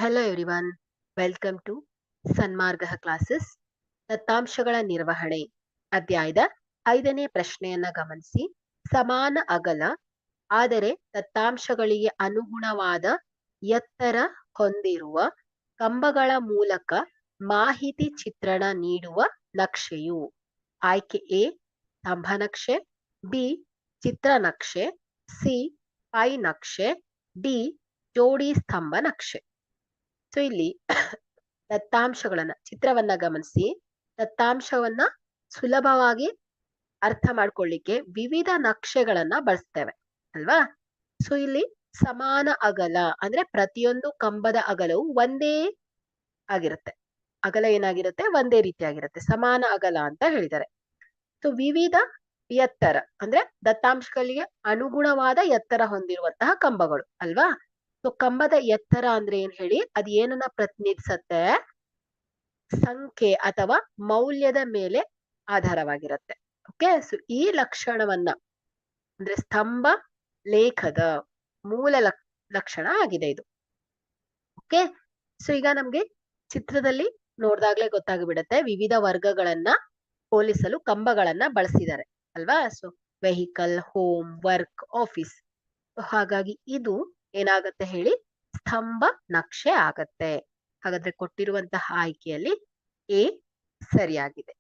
Hello everyone, welcome to Sanmarga classes. ದತ್ತಾಂಶಗಳ ನಿರ್ವಹಣೆ ಅಧ್ಯಾಯದ 5ನೇ ಪ್ರಶ್ನೆಯನ್ನ ಗಮನಿಸಿ. ಸಮಾನ ಅಗಲ ಆದರೆ ದತ್ತಾಂಶಗಳಿಗೆ ಅನುಗುಣವಾದ ಎತ್ತರ ಹೊಂದಿರುವ ಕಂಬಗಳ ಮೂಲಕ ಮಾಹಿತಿ ಚಿತ್ರಣ ನೀಡುವ ನಕ್ಷೆಯು. ಆಯ್ಕೆ ಎ ಸ್ತಂಭ ನಕ್ಷೆ, ಬಿ ಚಿತ್ರ ನಕ್ಷೆ, ಸಿ ಪೈ ನಕ್ಷೆ, ಡಿ ಜೋಡಿ ಸ್ತಂಭ ನಕ್ಷೆ. ಸೊ ಇಲ್ಲಿ ದತ್ತಾಂಶಗಳನ್ನ ಚಿತ್ರವನ್ನ ಗಮನಿಸಿ. ದತ್ತಾಂಶವನ್ನ ಸುಲಭವಾಗಿ ಅರ್ಥ ಮಾಡ್ಕೊಳ್ಳಿಕ್ಕೆ ವಿವಿಧ ನಕ್ಷೆಗಳನ್ನ ಬಳಸ್ತೇವೆ ಅಲ್ವಾ. ಸೊ ಇಲ್ಲಿ ಸಮಾನ ಅಗಲ ಅಂದ್ರೆ ಪ್ರತಿಯೊಂದು ಕಂಬದ ಅಗಲವು ಒಂದೇ ಆಗಿರುತ್ತೆ. ಅಗಲ ಏನಾಗಿರುತ್ತೆ, ಒಂದೇ ರೀತಿಯಾಗಿರುತ್ತೆ, ಸಮಾನ ಅಗಲ ಅಂತ ಹೇಳಿದ್ದಾರೆ. ಸೊ ವಿವಿಧ ಎತ್ತರ ಅಂದ್ರೆ ದತ್ತಾಂಶಗಳಿಗೆ ಅನುಗುಣವಾದ ಎತ್ತರ ಹೊಂದಿರುವಂತಹ ಕಂಬಗಳು ಅಲ್ವಾ. ಸೊ ಕಂಬದ ಎತ್ತರ ಅಂದ್ರೆ ಏನ್ ಹೇಳಿ, ಅದ್ ಏನನ್ನ ಪ್ರತಿನಿಧಿಸತ್ತೆ, ಸಂಖ್ಯೆ ಅಥವಾ ಮೌಲ್ಯದ ಮೇಲೆ ಆಧಾರವಾಗಿರುತ್ತೆ. ಓಕೆ, ಸೊ ಈ ಲಕ್ಷಣವನ್ನ ಅಂದ್ರೆ ಸ್ತಂಭ ಲೇಖದ ಮೂಲ ಲಕ್ಷಣ ಆಗಿದೆ ಇದು. ಓಕೆ, ಸೊ ಈಗ ನಮ್ಗೆ ಚಿತ್ರದಲ್ಲಿ ನೋಡ್ದಾಗ್ಲೇ ಗೊತ್ತಾಗ್ಬಿಡತ್ತೆ ವಿವಿಧ ವರ್ಗಗಳನ್ನ ಹೋಲಿಸಲು ಕಂಬಗಳನ್ನ ಬಳಸಿದ್ದಾರೆ ಅಲ್ವಾ. So vehicle, home, work, office. ಹಾಗಾಗಿ ಇದು ಏನಾಗತ್ತೆ ಹೇಳಿ, ಸ್ತಂಭ ನಕ್ಷೆ ಆಗತ್ತೆ. ಹಾಗಾದ್ರೆ ಕೊಟ್ಟಿರುವಂತಹ ಆಯ್ಕೆಯಲ್ಲಿ ಎ ಸರಿಯಾಗಿದೆ.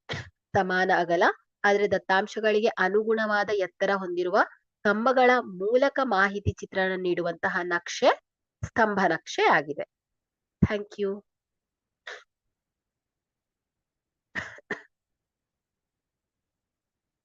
ಸಮಾನ ಅಗಲ ಆದ್ರೆ ದತ್ತಾಂಶಗಳಿಗೆ ಅನುಗುಣವಾದ ಎತ್ತರ ಹೊಂದಿರುವ ಕಂಬಗಳ ಮೂಲಕ ಮಾಹಿತಿ ಚಿತ್ರಣ ನೀಡುವಂತಹ ನಕ್ಷೆ ಸ್ತಂಭ ನಕ್ಷೆ ಆಗಿದೆ. Thank you.